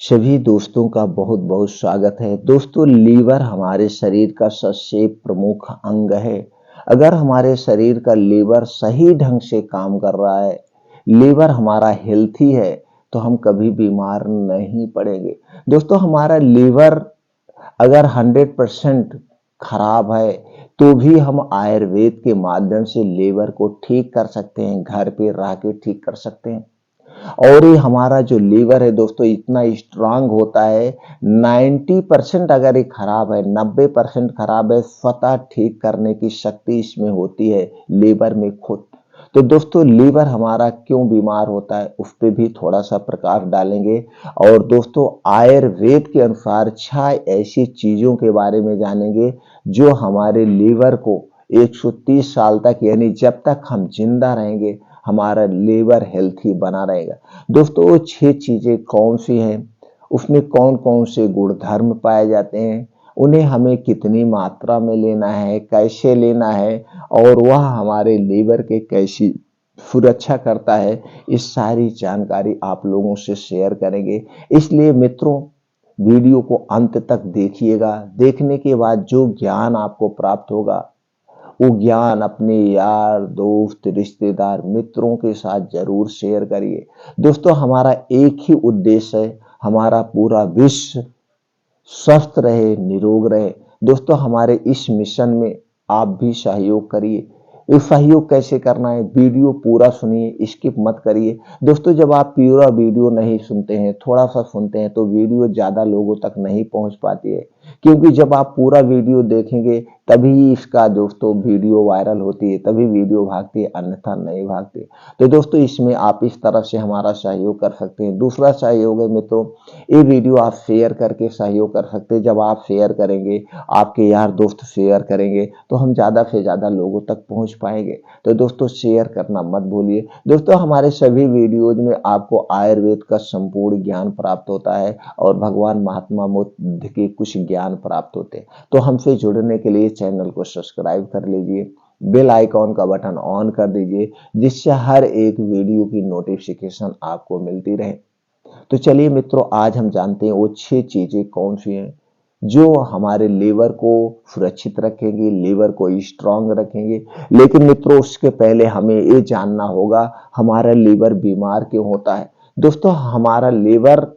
सभी दोस्तों का बहुत बहुत स्वागत है। दोस्तों, लीवर हमारे शरीर का सबसे प्रमुख अंग है। अगर हमारे शरीर का लीवर सही ढंग से काम कर रहा है, लीवर हमारा हेल्थी है, तो हम कभी बीमार नहीं पड़ेंगे। दोस्तों, हमारा लीवर अगर 100% खराब है तो भी हम आयुर्वेद के माध्यम से लीवर को ठीक कर सकते हैं, घर पे रह के ठीक कर सकते हैं। और ये हमारा जो लीवर है दोस्तों इतना स्ट्रांग होता है। 90% अगर ये खराब है, 90% खराब है, स्वतः ठीक करने की शक्ति इसमें होती है लीवर में खुद। तो दोस्तों, लीवर हमारा क्यों बीमार होता है उस पे भी थोड़ा सा प्रकाश डालेंगे। और दोस्तों, आयुर्वेद के अनुसार 6 ऐसी चीजों के बारे में जानेंगे जो हमारे लीवर को 130 साल तक, यानी जब तक हम जिंदा रहेंगे, हमारा लीवर हेल्थी बना रहेगा। दोस्तों, वो 6 चीजें कौन सी हैं, उसमें कौन कौन से गुणधर्म पाए जाते हैं, उन्हें हमें कितनी मात्रा में लेना है, कैसे लेना है, और वह हमारे लीवर के कैसी सुरक्षा करता है, इस सारी जानकारी आप लोगों से शेयर करेंगे। इसलिए मित्रों, वीडियो को अंत तक देखिएगा। देखने के बाद जो ज्ञान आपको प्राप्त होगा, वो ज्ञान अपने यार दोस्त रिश्तेदार मित्रों के साथ जरूर शेयर करिए। दोस्तों, हमारा एक ही उद्देश्य है, हमारा पूरा विश्व स्वस्थ रहे, निरोग रहे। दोस्तों, हमारे इस मिशन में आप भी सहयोग करिए। ये सहयोग कैसे करना है, वीडियो पूरा सुनिए, स्किप मत करिए। दोस्तों, जब आप पूरा वीडियो नहीं सुनते हैं, थोड़ा सा सुनते हैं, तो वीडियो ज्यादा लोगों तक नहीं पहुंच पाती है। क्योंकि जब आप पूरा वीडियो देखेंगे तभी इसका दोस्तों वीडियो वायरल होती है, तभी वीडियो भागती है, अन्यथा नहीं भागती। तो दोस्तों, इसमें आप इस तरफ से हमारा सहयोग कर सकते हैं। दूसरा सहयोग है मित्रों, ये वीडियो आप शेयर करके सहयोग कर सकते हैं। जब आप शेयर करेंगे, आपके यार दोस्त शेयर करेंगे, तो हम ज़्यादा से ज़्यादा लोगों तक पहुंच पाएंगे। तो दोस्तों, शेयर करना मत भूलिए। दोस्तों, हमारे सभी वीडियोज में आपको आयुर्वेद का संपूर्ण ज्ञान प्राप्त होता है और भगवान महात्मा बुद्ध के कुछ ज्ञान प्राप्त होते हैं। तो हमसे जुड़ने के लिए चैनल को सब्सक्राइब कर लीजिए, बेल आइकॉन का बटन ऑन कर दीजिए, जिससे हर एक वीडियो की नोटिफिकेशन आपको मिलती रहे। तो चलिए मित्रों, आज हम जानते हैं वो 6 चीजें कौन सी हैं जो हमारे लीवर को सुरक्षित रखेंगे, लीवर को स्ट्रांग रखेंगे। लेकिन मित्रों, उसके पहले हमें ये जानना होगा हमारा लीवर बीमार क्यों होता है। दोस्तों, हमारा लीवर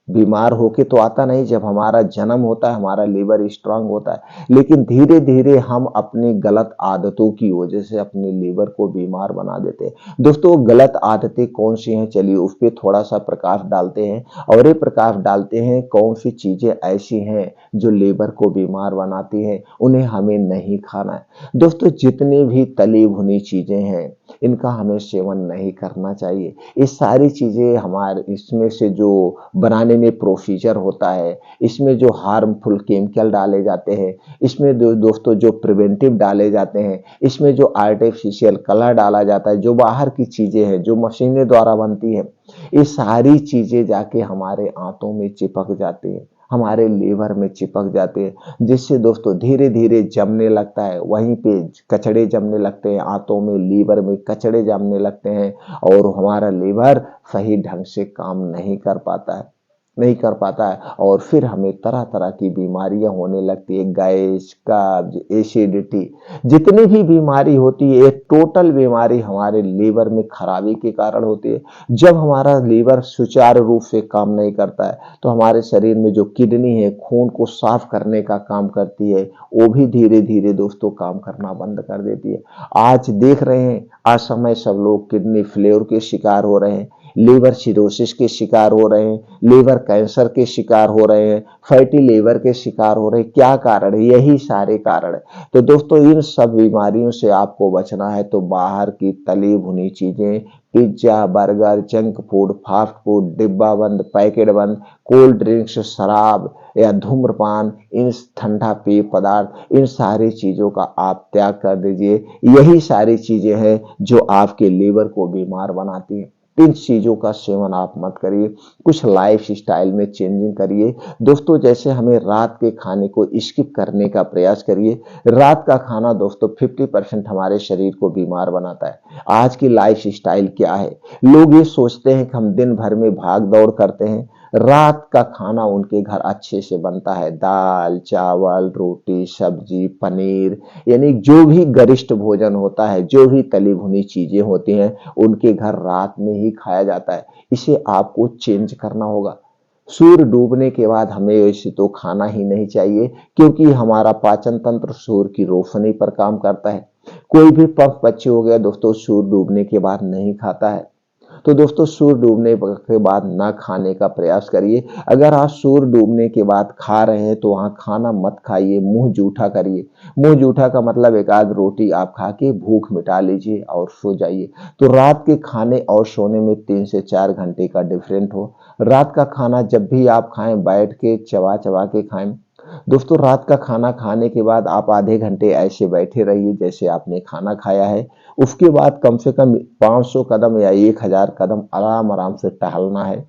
बीमार होके तो आता नहीं। जब हमारा जन्म होता है, हमारा लीवर स्ट्रांग होता है, लेकिन धीरे धीरे हम अपनी गलत आदतों की वजह से अपने लीवर को बीमार बना देते हैं। दोस्तों, गलत आदतें कौन सी हैं, चलिए उस पर थोड़ा सा प्रकाश डालते हैं। और ये प्रकाश डालते हैं कौन सी चीजें ऐसी हैं जो लीवर को बीमार बनाती हैं, उन्हें हमें नहीं खाना है। दोस्तों, जितनी भी तली भुनी चीजें हैं, इनका हमें सेवन नहीं करना चाहिए। ये सारी चीजें हमारे इसमें से जो बनाने में प्रोसीजर होता है, इसमें जो हार्मफुल केमिकल डाले जाते हैं, इसमें दोस्तों जो प्रिवेंटिव डाले जाते हैं, इसमें जो आर्टिफिशियल कलर डाला जाता है, जो बाहर की चीजें हैं, जो मशीनें द्वारा बनती है, ये सारी चीजें जाके हमारे आंतों में चिपक जाती हैं, हमारे लीवर में चिपक जाते हैं, जिससे दोस्तों धीरे धीरे जमने लगता है। वहीं पे कचड़े जमने लगते हैं, आंतों में, लीवर में कचड़े जमने लगते हैं, और हमारा लीवर सही ढंग से काम नहीं कर पाता है। और फिर हमें तरह तरह की बीमारियां होने लगती है, गैस, कब्ज, एसिडिटी, जितनी भी बीमारी होती है, एक टोटल बीमारी हमारे लीवर में खराबी के कारण होती है। जब हमारा लीवर सुचारू रूप से काम नहीं करता है, तो हमारे शरीर में जो किडनी है, खून को साफ करने का काम करती है, वो भी धीरे धीरे दोस्तों काम करना बंद कर देती है। आज देख रहे हैं, असमय सब लोग किडनी फेल्योर के शिकार हो रहे हैं, लीवर सिरोसिस के शिकार हो रहे हैं, लीवर कैंसर के शिकार हो रहे हैं, फैटी लीवर के शिकार हो रहे हैं। क्या कारण है? यही सारे कारण है। तो दोस्तों, इन सब बीमारियों से आपको बचना है तो बाहर की तली भुनी चीजें, pizza, burger, junk food, fast food, डिब्बा बंद, पैकेट बंद, कोल्ड ड्रिंक्स, शराब या धूम्रपान, इन ठंडा पेय पदार्थ, इन सारी चीजों का आप त्याग कर दीजिए। यही सारी चीजें हैं जो आपके लीवर को बीमार बनाती हैं। इन चीजों का सेवन आप मत करिए, कुछ लाइफ स्टाइल में चेंजिंग करिए। दोस्तों, जैसे हमें रात के खाने को स्किप करने का प्रयास करिए। रात का खाना दोस्तों 50% हमारे शरीर को बीमार बनाता है। आज की लाइफ स्टाइल क्या है, लोग ये सोचते हैं कि हम दिन भर में भाग दौड़ करते हैं, रात का खाना उनके घर अच्छे से बनता है, दाल चावल रोटी सब्जी पनीर, यानी जो भी गरिष्ठ भोजन होता है, जो भी तली भुनी चीजें होती हैं, उनके घर रात में ही खाया जाता है। इसे आपको चेंज करना होगा। सूर्य डूबने के बाद हमें वैसे तो खाना ही नहीं चाहिए, क्योंकि हमारा पाचन तंत्र सूर्य की रोशनी पर काम करता है। कोई भी पक्षी हो गया दोस्तों, सूर्य डूबने के बाद नहीं खाता है। तो दोस्तों सूर्य डूबने के बाद ना खाने का प्रयास करिए। अगर आप सूर्य डूबने के बाद खा रहे हैं तो वहां खाना मत खाइए, मुंह जूठा करिए। मुंह जूठा का मतलब एक आध रोटी आप खा के भूख मिटा लीजिए और सो जाइए। तो रात के खाने और सोने में 3 से 4 घंटे का डिफरेंट हो। रात का खाना जब भी आप खाएं, बैठ के चबा चबा के खाएं। दोस्तों रात का खाना खाने के बाद आप आधे घंटे ऐसे बैठे रहिए जैसे आपने खाना खाया है। उसके बाद कम से कम 500 कदम या 1000 कदम आराम आराम से टहलना है,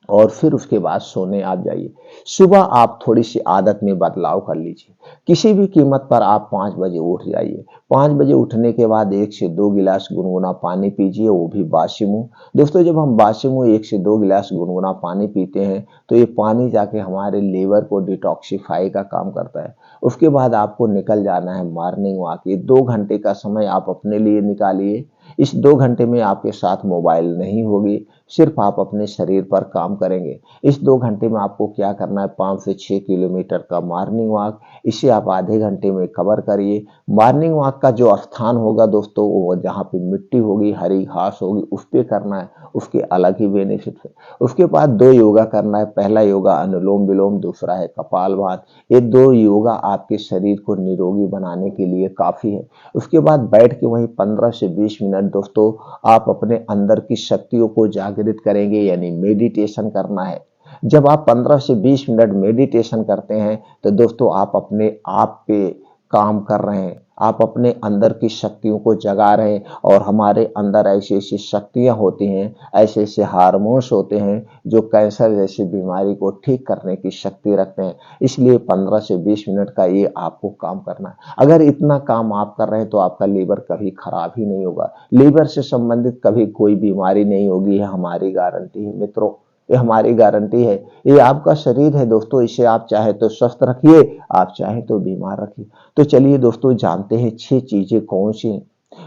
और फिर उसके बाद सोने आप जाइए। सुबह आप थोड़ी सी आदत में बदलाव कर लीजिए। किसी भी कीमत पर आप 5 बजे उठ जाइए। 5 बजे उठने के बाद 1 से 2 गिलास गुनगुना पानी पीजिए, वो भी बासी मुंह। दोस्तों जब हम बासी मुंह 1 से 2 गिलास गुनगुना पानी पीते हैं तो ये पानी जाके हमारे लीवर को डिटॉक्सिफाई का काम करता है। उसके बाद आपको निकल जाना है मॉर्निंग वॉक। ये 2 घंटे का समय आप अपने लिए निकालिए। इस 2 घंटे में आपके साथ मोबाइल नहीं होगी, सिर्फ आप अपने शरीर पर काम करेंगे। इस 2 घंटे में आपको क्या करना है, 5 से 6 किलोमीटर का मॉर्निंग वॉक, इसे आप आधे घंटे में कवर करिए। मॉर्निंग वॉक का जो स्थान होगा दोस्तों, वो जहाँ पे मिट्टी होगी, हरी घास होगी, उस पे करना है। उसके अलग ही बेनिफिट है। उसके बाद 2 योगा करना है। पहला योगा अनुलोम विलोम, दूसरा है कपालभाति। ये 2 योगा आपके शरीर को निरोगी बनाने के लिए काफी है। उसके बाद बैठ के वही 15 से 20 मिनट दोस्तों आप अपने अंदर की शक्तियों को जागृत करेंगे, यानी मेडिटेशन करना है। जब आप 15 से 20 मिनट मेडिटेशन करते हैं तो दोस्तों आप अपने आप पे काम कर रहे हैं, आप अपने अंदर की शक्तियों को जगा रहे हैं। और हमारे अंदर ऐसी ऐसी शक्तियां होती हैं, ऐसे ऐसे हार्मोन्स होते हैं जो कैंसर जैसी बीमारी को ठीक करने की शक्ति रखते हैं। इसलिए 15 से 20 मिनट का ये आपको काम करना है। अगर इतना काम आप कर रहे हैं तो आपका लीवर कभी खराब ही नहीं होगा। लीवर से संबंधित कभी कोई बीमारी नहीं होगी, ये हमारी गारंटी है मित्रों। ये हमारी गारंटी है। ये आपका शरीर है दोस्तों, इसे आप चाहे तो स्वस्थ रखिए, आप चाहे तो बीमार रखिए। तो चलिए दोस्तों जानते हैं 6 चीजें कौन सी हैं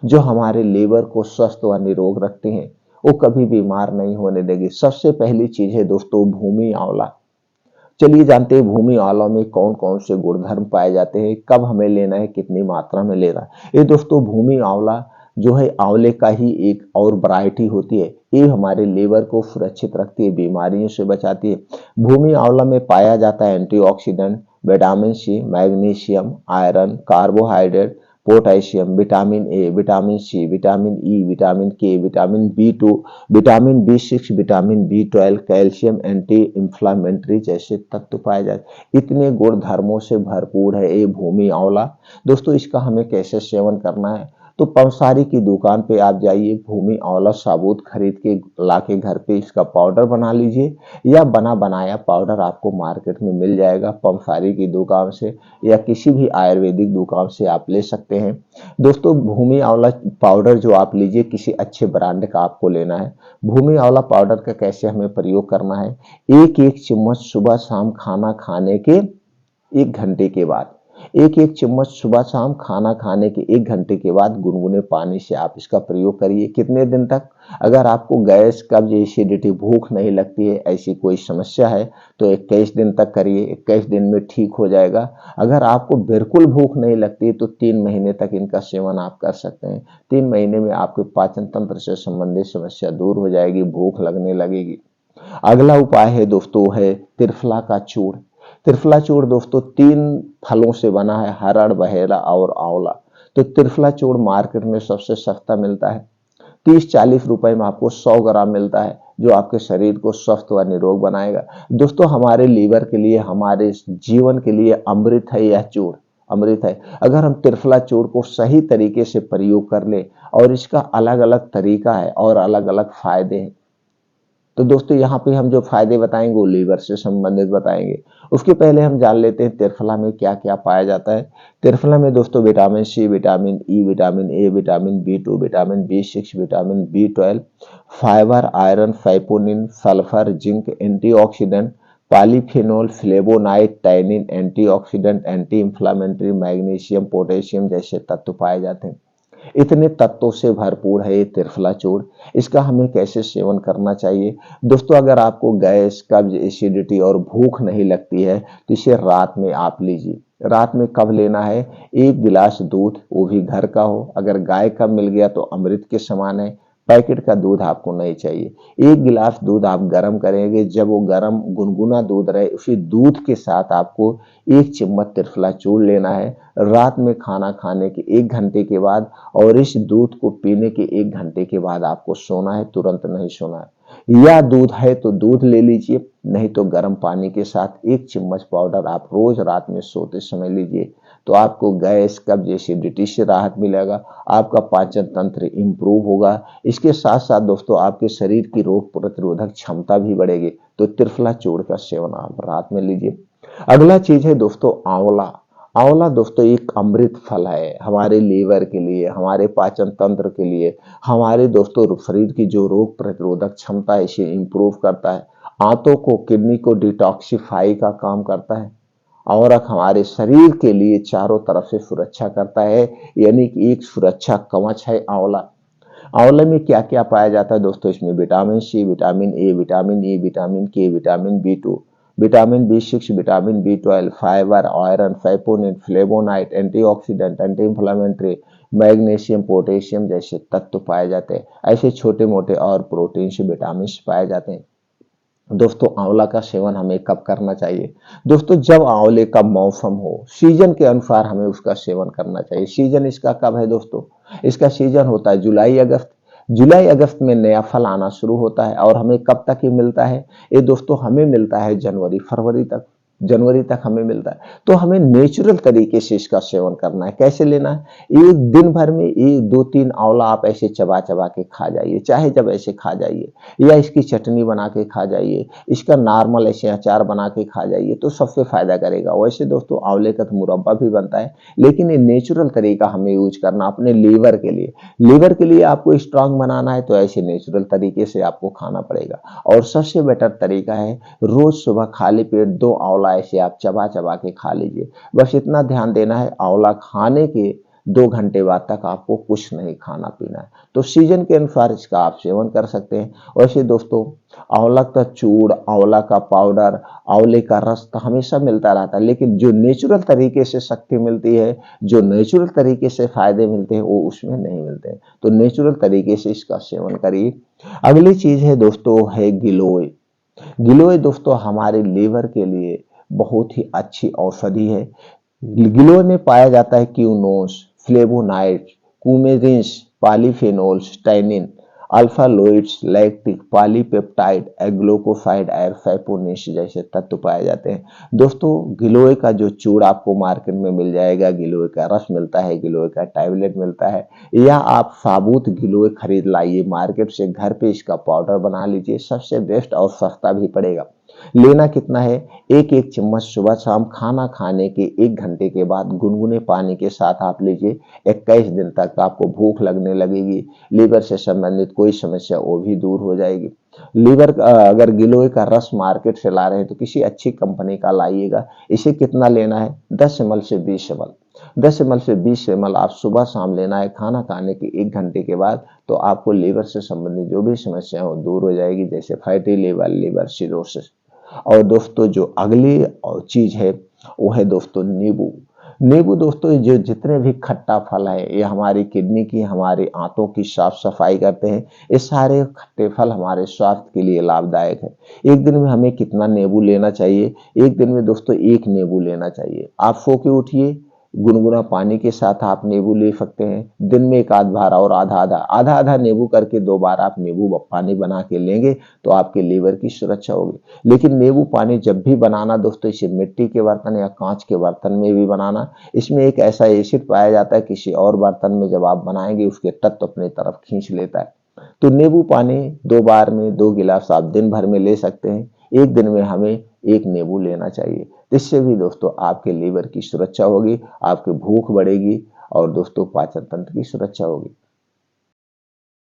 जो हमारे लीवर को स्वस्थ व निरोग रखती हैं, वो कभी बीमार नहीं होने देगी। सबसे पहली चीज है दोस्तों भूमि आंवला। चलिए जानते हैं भूमि आंवला में कौन कौन से गुणधर्म पाए जाते हैं, कब हमें लेना है, कितनी मात्रा में लेना है। ये दोस्तों भूमि आंवला जो है आंवले का ही एक और वैरायटी होती है। ये हमारे लीवर को सुरक्षित रखती है, बीमारियों से बचाती है। भूमि आंवला में पाया जाता है antioxidant, vitamin C, magnesium, iron, carbohydrate, potassium, vitamin A, vitamin C, vitamin E, vitamin K, vitamin B 2, vitamin B 6, vitamin B 12, calcium, anti inflammatory जैसे तत्व पाए जाते। इतने गुण धर्मों से भरपूर है ये भूमि आंवला। दोस्तों इसका हमें कैसे सेवन करना है, तो पंसारी की दुकान पे आप जाइए, भूमि आंवला साबुत खरीद के लाके घर पे इसका पाउडर बना लीजिए, या बना बनाया पाउडर आपको मार्केट में मिल जाएगा पंसारी की दुकान से, या किसी भी आयुर्वेदिक दुकान से आप ले सकते हैं। दोस्तों भूमि आंवला पाउडर जो आप लीजिए, किसी अच्छे ब्रांड का आपको लेना है। भूमि आंवला पाउडर का कैसे हमें प्रयोग करना है, एक एक चम्मच सुबह शाम खाना खाने के 1 घंटे के बाद, एक एक चम्मच सुबह शाम खाना खाने के 1 घंटे के बाद गुनगुने पानी से आप इसका प्रयोग करिए। कितने दिन तक, अगर आपको गैस कब्ज एसिडिटी भूख नहीं लगती है, ऐसी कोई समस्या है तो 21 दिन तक करिए, 21 दिन में ठीक हो जाएगा। अगर आपको बिल्कुल भूख नहीं लगती तो 3 महीने तक इनका सेवन आप कर सकते हैं। 3 महीने में आपके पाचन तंत्र से संबंधित समस्या दूर हो जाएगी, भूख लगने लगेगी। अगला उपाय है दोस्तों है त्रिफला का चूर्ण। त्रिफला चूर्ण दोस्तों 3 फलों से बना है, हरड़, बहेरा और आंवला। तो त्रिफला चूर्ण मार्केट में सबसे सस्ता मिलता है, 30-40 रुपए में आपको 100 ग्राम मिलता है, जो आपके शरीर को स्वस्थ व निरोग बनाएगा। दोस्तों हमारे लीवर के लिए, हमारे जीवन के लिए अमृत है यह चूर्ण, अमृत है। अगर हम त्रिफला चूर्ण को सही तरीके से प्रयोग कर ले, और इसका अलग अलग तरीका है और अलग अलग फायदे हैं। तो दोस्तों यहाँ पे हम जो फायदे बताएंगे वो लीवर से संबंधित बताएंगे। उसके पहले हम जान लेते हैं त्रिफला में क्या क्या पाया जाता है। त्रिफला में दोस्तों vitamin C, vitamin E, vitamin A, vitamin बी2, vitamin B6, vitamin B12, fibre, iron, साइपोनिन, sulphur, zinc, antioxidant, polyphenol, flavonoid, tannin, antioxidant, anti inflammatory, magnesium, potassium जैसे तत्व पाए जाते हैं। इतने तत्वों से भरपूर है ये त्रिफला चूर्ण। इसका हमें कैसे सेवन करना चाहिए दोस्तों? अगर आपको गैस, कब्ज, एसिडिटी और भूख नहीं लगती है तो इसे रात में आप लीजिए। रात में कब लेना है? 1 गिलास दूध, वो भी घर का हो, अगर गाय का मिल गया तो अमृत के समान है। पैकेट का दूध आपको नहीं चाहिए। 1 गिलास दूध आप गर्म करेंगे, जब वो गर्म गुनगुना दूध रहे उसी दूध के साथ आपको 1 चम्मच त्रिफला चूर्ण लेना है। रात में खाना खाने के 1 घंटे के बाद और इस दूध को पीने के 1 घंटे के बाद आपको सोना है, तुरंत नहीं सोना है। या दूध है तो दूध ले लीजिए, नहीं तो गर्म पानी के साथ 1 चम्मच पाउडर आप रोज रात में सोते समय लीजिए। तो आपको गैस, कब्ज, एसिडिटी से राहत मिलेगा, आपका पाचन तंत्र इंप्रूव होगा। इसके साथ साथ दोस्तों आपके शरीर की रोग प्रतिरोधक क्षमता भी बढ़ेगी। तो त्रिफला चूर्ण का सेवन आप रात में लीजिए। अगला चीज है दोस्तों आंवला। आंवला दोस्तों एक अमृत फल है हमारे लीवर के लिए, हमारे पाचन तंत्र के लिए, हमारे दोस्तों शरीर की जो रोग प्रतिरोधक क्षमता है इसे इंप्रूव करता है। आंतों को, किडनी को डिटॉक्सिफाई का काम करता है। और हमारे शरीर के लिए चारों तरफ से सुरक्षा करता है, यानी कि एक सुरक्षा कवच है आंवला। आंवले में क्या क्या पाया जाता है दोस्तों? इसमें vitamin C, vitamin A, vitamin E, vitamin K, vitamin बी2, vitamin B6, vitamin B12, fibre, iron, साइपोनिन, flavonoid, antioxidant, anti inflammatory, magnesium, potassium जैसे तत्व पाए जाते हैं। ऐसे छोटे मोटे और प्रोटीन से विटामिन पाए जाते हैं। दोस्तों आंवला का सेवन हमें कब करना चाहिए? दोस्तों जब आंवले का मौसम हो, सीजन के अनुसार हमें उसका सेवन करना चाहिए। सीजन इसका कब है दोस्तों? इसका सीजन होता है जुलाई अगस्त। जुलाई अगस्त में नया फल आना शुरू होता है और हमें कब तक ये मिलता है? ये दोस्तों हमें मिलता है जनवरी फरवरी तक। जनवरी तक हमें मिलता है। तो हमें नेचुरल तरीके से इसका सेवन करना है। कैसे लेना है? एक दिन भर में 1 2 3 आंवला आप ऐसे चबा चबा के खा जाइए, चाहे जब ऐसे खा जाइए, या इसकी चटनी बना के खा जाइए, इसका नॉर्मल ऐसे अचार बना के खा जाइए तो सबसे फायदा करेगा। वैसे दोस्तों आंवले का तो मुरब्बा भी बनता है, लेकिन ये नेचुरल तरीका हमें यूज करना अपने लीवर के लिए। लीवर के लिए आपको स्ट्रांग बनाना है तो ऐसे नेचुरल तरीके से आपको खाना पड़ेगा। और सबसे बेटर तरीका है रोज सुबह खाली पेट 2 आंवला ऐसे आप चबा चबा के खा लीजिए। बस इतना ध्यान देना है, आंवला खाने के 2 घंटे बाद तक आपको कुछ नहीं खाना पीना है। तो सीजन के अनुसार इसका आप सेवन कर सकते हैं। वैसे दोस्तों आंवला का चूर्ण, आंवला का पाउडर, आंवले का रस तो हमेशा मिलता रहता है, लेकिन जो नेचुरल तरीके से शक्ति मिलती है, जो नेचुरल तरीके से फायदे मिलते हैं वो उसमें नहीं मिलते हैं। तो नेचुरल तरीके से इसका सेवन करिए। अगली चीज है दोस्तों है गिलोय। गिलोय दोस्तों हमारे लीवर के लिए बहुत ही अच्छी औषधि है। गिलोय में पाया जाता है quinones, flavonoids, coumarins, polyphenols, tannin, alkaloids, lactic, polypeptide, glucoside और सैपोनिन्स जैसे तत्व पाए जाते हैं। दोस्तों गिलोय का जो चूर्ण आपको मार्केट में मिल जाएगा, गिलोय का रस मिलता है, गिलोय का टैबलेट मिलता है, या आप साबुत गिलोय खरीद लाइए मार्केट से, घर पे इसका पाउडर बना लीजिए, सबसे बेस्ट और सस्ता भी पड़ेगा। लेना कितना है? एक एक चम्मच सुबह शाम खाना खाने के 1 घंटे के बाद गुनगुने पानी के साथ आप लीजिए। 21 दिन तक आपको भूख लगने लगेगी, लीवर से संबंधित कोई समस्या वो भी दूर हो जाएगी। लीवर अगर गिलोय का रस मार्केट से ला रहे हैं तो किसी अच्छी कंपनी का लाइएगा। इसे कितना लेना है? 10 ml से 20 ml। 10 ml से 20 ml आप सुबह शाम लेना है खाना खाने के 1 घंटे के बाद। तो आपको लीवर से संबंधित जो भी समस्या हो दूर हो जाएगी, जैसे फैटी लीवर, लीवर सिरोसिस। और दोस्तों जो अगली चीज है वो है दोस्तों नींबू। नींबू दोस्तों जो जितने भी खट्टा फल है ये हमारी किडनी की, हमारे आंतों की साफ सफाई करते हैं। ये सारे खट्टे फल हमारे स्वास्थ्य के लिए लाभदायक है। एक दिन में हमें कितना नींबू लेना चाहिए? एक दिन में दोस्तों 1 नींबू लेना चाहिए। आप सो के उठिए, गुनगुना पानी के साथ आप नींबू ले सकते हैं। दिन में एक आध बार और आधा आधा आधा आधा नींबू करके 2 बार आप नींबू पानी बना के लेंगे तो आपके लीवर की सुरक्षा होगी। लेकिन नींबू पानी जब भी बनाना दोस्तों इसे मिट्टी के बर्तन या कांच के बर्तन में भी बनाना। इसमें एक ऐसा एसिड पाया जाता है किसी और बर्तन में जब आप बनाएंगे उसके तत्व अपनी तरफ खींच लेता है। तो नींबू पानी 2 बार में 2 गिलास आप दिन भर में ले सकते हैं। एक दिन में हमें 1 नींबू लेना चाहिए। इससे भी दोस्तों आपके लीवर की सुरक्षा होगी, आपकी भूख बढ़ेगी और दोस्तों पाचन तंत्र की सुरक्षा होगी।